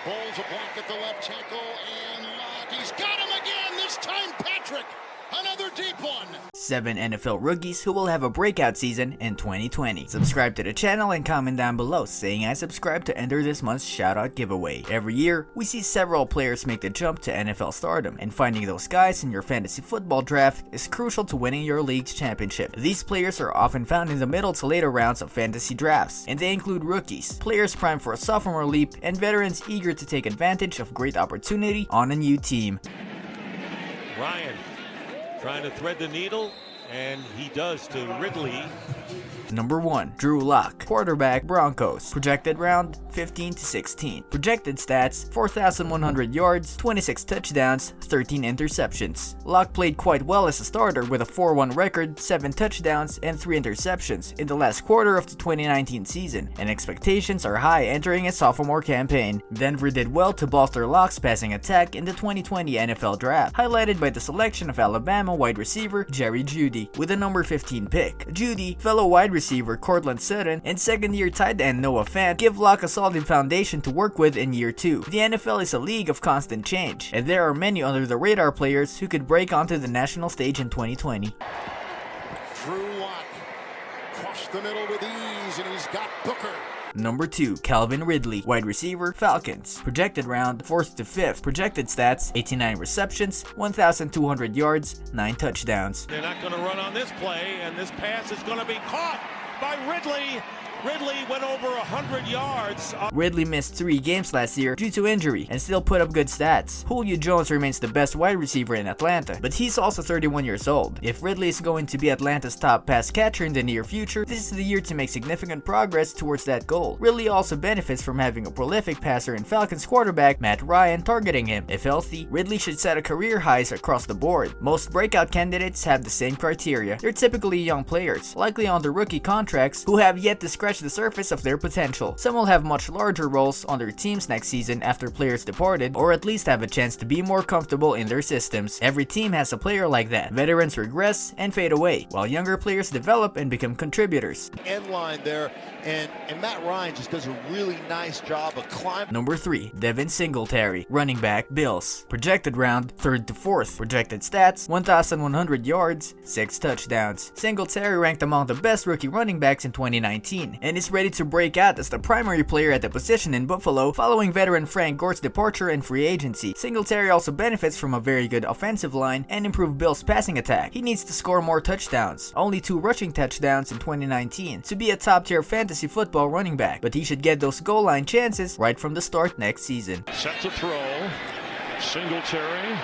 Bowles a block at the left tackle, and Locke. He's got him again, this time Patrick. Another deep one. 7 NFL rookies who will have a breakout season in 2020. Subscribe to the channel and comment down below saying I subscribe to enter this month's shoutout giveaway. Every year, we see several players make the jump to NFL stardom, and finding those guys in your fantasy football draft is crucial to winning your league's championship. These players are often found in the middle to later rounds of fantasy drafts, and they include rookies, players primed for a sophomore leap, and veterans eager to take advantage of great opportunity on a new team. Ryan trying to thread the needle, and he does to Ridley. Number 1. Drew Lock, quarterback, Broncos. Projected round, 15 to 16. Projected stats, 4,100 yards, 26 touchdowns, 13 interceptions. Lock played quite well as a starter with a 4-1 record, 7 touchdowns, and 3 interceptions in the last quarter of the 2019 season, and expectations are high entering a sophomore campaign. Denver did well to bolster Lock's passing attack in the 2020 NFL Draft, highlighted by the selection of Alabama wide receiver Jerry Jeudy with the number 15 pick. Jeudy, fellow wide receiver Cortland Sutton, and second-year tight end Noah Fant give Lock a solid foundation to work with in year 2. The NFL is a league of constant change, and there are many under-the-radar players who could break onto the national stage in 2020. Drew Lock crossed the middle with ease, and he's got Booker. Number 2. Calvin Ridley, wide receiver, Falcons. Projected round, 4th to 5th. Projected stats, 89 receptions, 1,200 yards, 9 touchdowns. They're not going to run on this play, and this pass is going to be caught by Ridley. Ridley went over 100 yards. Ridley missed 3 games last year due to injury and still put up good stats. Julio Jones remains the best wide receiver in Atlanta, but he's also 31 years old. If Ridley is going to be Atlanta's top pass catcher in the near future, this is the year to make significant progress towards that goal. Ridley also benefits from having a prolific passer in Falcons quarterback Matt Ryan targeting him. If healthy, Ridley should set a career highs across the board. Most breakout candidates have the same criteria. They're typically young players, likely on their rookie contracts, who have yet to scratch the surface of their potential. Some will have much larger roles on their teams next season after players departed, or at least have a chance to be more comfortable in their systems. Every team has a player like that. Veterans regress and fade away, while younger players develop and become contributors. End line there, and Matt Ryan just does a really nice job of climbing. Number 3. Devin Singletary, running back, Bills. Projected round, 3rd to 4th. Projected stats, 1,100 yards, 6 touchdowns. Singletary ranked among the best rookie running backs in 2019, and is ready to break out as the primary player at the position in Buffalo following veteran Frank Gore's departure and free agency. Singletary also benefits from a very good offensive line and improved Bills' passing attack. He needs to score more touchdowns, only 2 rushing touchdowns in 2019, to be a top-tier fantasy football running back, but he should get those goal line chances right from the start next season. Set to throw. Singletary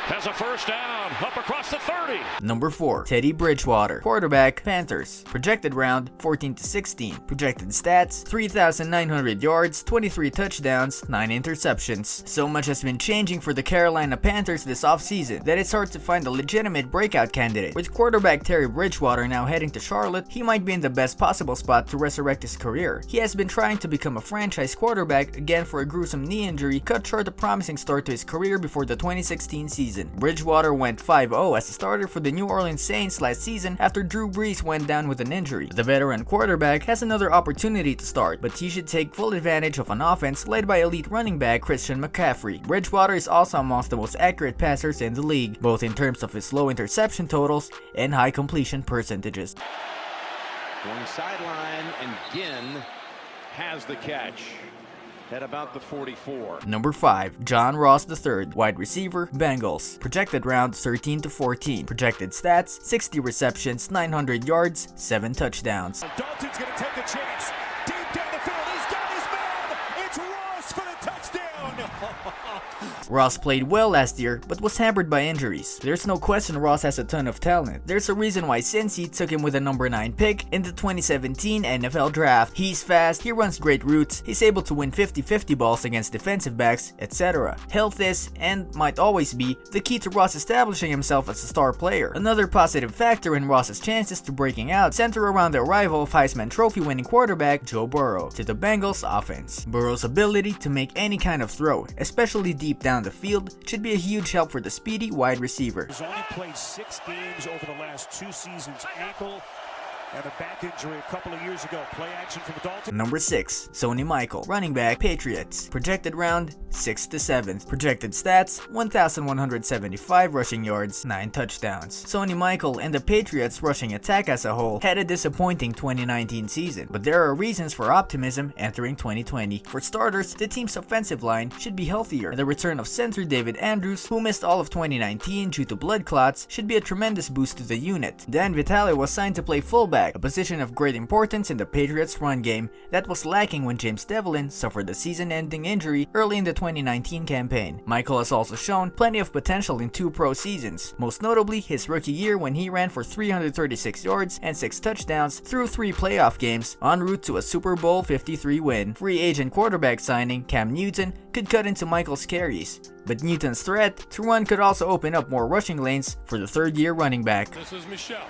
has a first down, up across the 30. Number 4. Teddy Bridgewater, quarterback, Panthers. Projected round, 14 to 16. Projected stats, 3,900 yards, 23 touchdowns, 9 interceptions. So much has been changing for the Carolina Panthers this offseason that it's hard to find a legitimate breakout candidate. With quarterback Teddy Bridgewater now heading to Charlotte, he might be in the best possible spot to resurrect his career. He has been trying to become a franchise quarterback again for a gruesome knee injury, cut short a promising start to his career before the 2016 season. Bridgewater went 5-0 as a starter for the New Orleans Saints last season after Drew Brees went down with an injury. The veteran quarterback has another opportunity to start, but he should take full advantage of an offense led by elite running back Christian McCaffrey. Bridgewater is also amongst the most accurate passers in the league, both in terms of his low interception totals and high completion percentages. Going sideline, and Ginn has the catch at about the 44. Number 5. John Ross III, wide receiver, Bengals. Projected round, 13 to 14. Projected stats, 60 receptions, 900 yards, 7 touchdowns. Dalton's going to take a chance. Deep down the field, he's got his man. It's Ross for the touchdown. Ross played well last year, but was hampered by injuries. There's no question Ross has a ton of talent. There's a reason why Cincy took him with a number 9 pick in the 2017 NFL Draft. He's fast, he runs great routes, he's able to win 50-50 balls against defensive backs, etc. Health is, and might always be, the key to Ross establishing himself as a star player. Another positive factor in Ross's chances to breaking out center around the arrival of Heisman Trophy winning quarterback Joe Burrow to the Bengals offense. Burrow's ability to make any kind of throw, especially deep down the field, should be a huge help for the speedy wide receiver. He's only played 6 games over the last 2 seasons. Ankle And a back injury a couple of years ago. Play action from Dalton. Number 6, Sonny Michael, running back, Patriots. Projected round, 6th to 7th. Projected stats, 1,175 rushing yards, 9 touchdowns. Sonny Michael and the Patriots' rushing attack as a whole had a disappointing 2019 season, but there are reasons for optimism entering 2020. For starters, the team's offensive line should be healthier, and the return of center David Andrews, who missed all of 2019 due to blood clots, should be a tremendous boost to the unit. Dan Vitale was signed to play fullback, a position of great importance in the Patriots' run game that was lacking when James Devlin suffered a season-ending injury early in the 2019 campaign. Michael has also shown plenty of potential in 2 pro seasons, most notably his rookie year when he ran for 336 yards and 6 touchdowns through 3 playoff games en route to a Super Bowl 53 win. Free agent quarterback signing Cam Newton could cut into Michael's carries, but Newton's threat to run could also open up more rushing lanes for the third-year running back. This is Michelle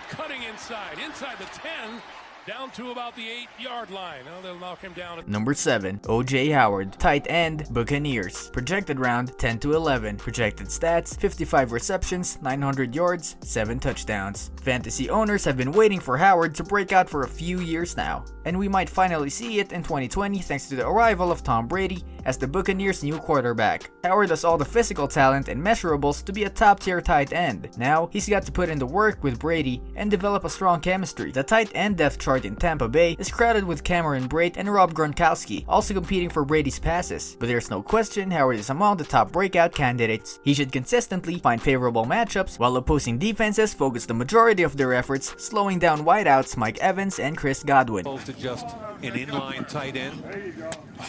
cutting inside the 10, down to about the 8-yard line. Oh, they'll knock him down. Number 7, O.J. Howard, tight end, Buccaneers. Projected round, 10 to 11. Projected stats, 55 receptions, 900 yards, 7 touchdowns. Fantasy owners have been waiting for Howard to break out for a few years now, and we might finally see it in 2020 thanks to the arrival of Tom Brady as the Buccaneers' new quarterback. Howard has all the physical talent and measurables to be a top-tier tight end. Now, he's got to put in the work with Brady and develop a strong chemistry. The tight end depth chart in Tampa Bay is crowded with Cameron Brate and Rob Gronkowski, also competing for Brady's passes. But there's no question Howard is among the top breakout candidates. He should consistently find favorable matchups while opposing defenses focus the majority of their efforts slowing down wideouts Mike Evans and Chris Godwin. To just an inline tight end,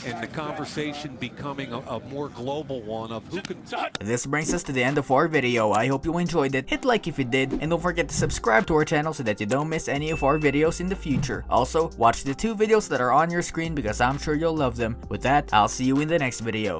and the conversation becoming a more global one of who can. This brings us to the end of our video. I hope you enjoyed it. Hit like if you did, and don't forget to subscribe to our channel so that you don't miss any of our videos in the future. Also, watch the 2 videos that are on your screen because I'm sure you'll love them. With that, I'll see you in the next video.